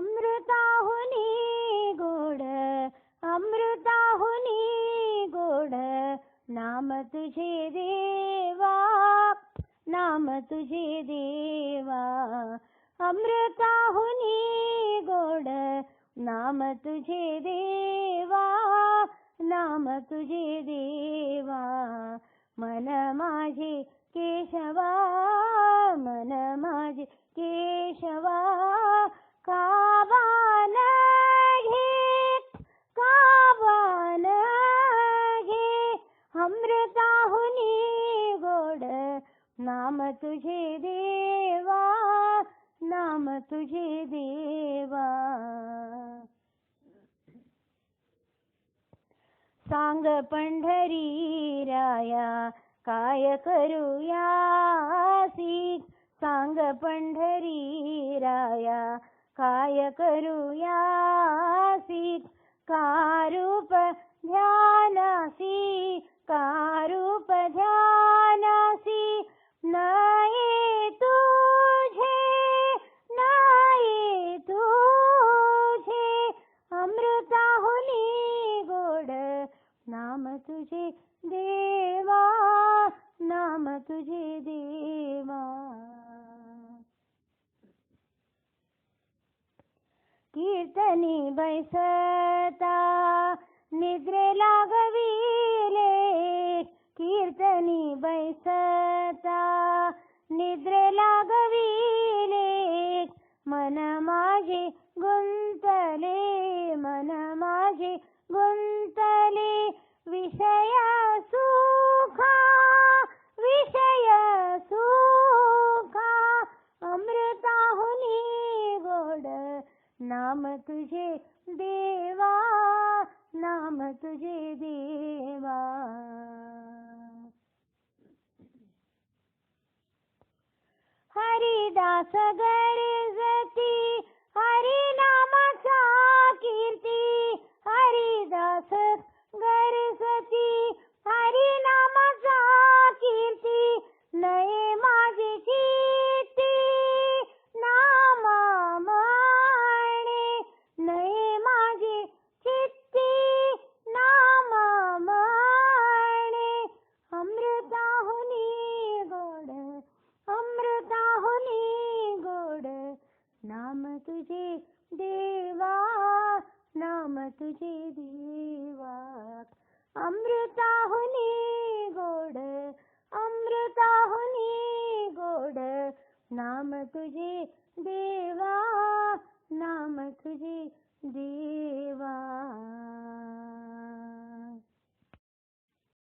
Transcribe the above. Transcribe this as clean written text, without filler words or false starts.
अमृताहुनी गोड, अमृताहुनी गोड नाम तुझे देवा, नाम तुझे देवा. अमृताहुनी गोड नाम तुझे देवा, नाम तुझे देवा. मन माझे केशवा, मन माझे केशवा काबान घे, काबान घे. अमृताहुनी गोड नाम तुझे देवा, नाम तुझे देवा. सांग पंढरी राया काय करूया सीत, सांग पंढरी राया काय करूया सीत. कारूप ध्यानासी, कारूप ध्यानासी नाही तुझे, नाही तुझे. अमृताहुनी गोड नाम तुझे देवा, नाम तुझे देवा. कीर्तनी बैसता निद्रे लागविले, कीर्तनी बैसता निद्रे लागविले. मन माझे गुंतले, मन माझे गुंतले. विषय सुखा, विषय सुखा. अमृताहुनी गोड नाम तुझे देवा, नाम तुझे देवा. हरिदास गरजती हरिनामाचा कीर्ती, हरिदास गरजती हरिनामाचा कीर्ती. नये माझी चित्ती नामा माणे, नये माझी चित्ती नामा माणे. अमृताहुनी गोड, अमृताहुनी गोड नाम तुझे देवा, नाम तुझे देवा. अमृताहुनी गोड, अमृताहुनी गोड नाम तुझे देवा, नाम तुझे देवा.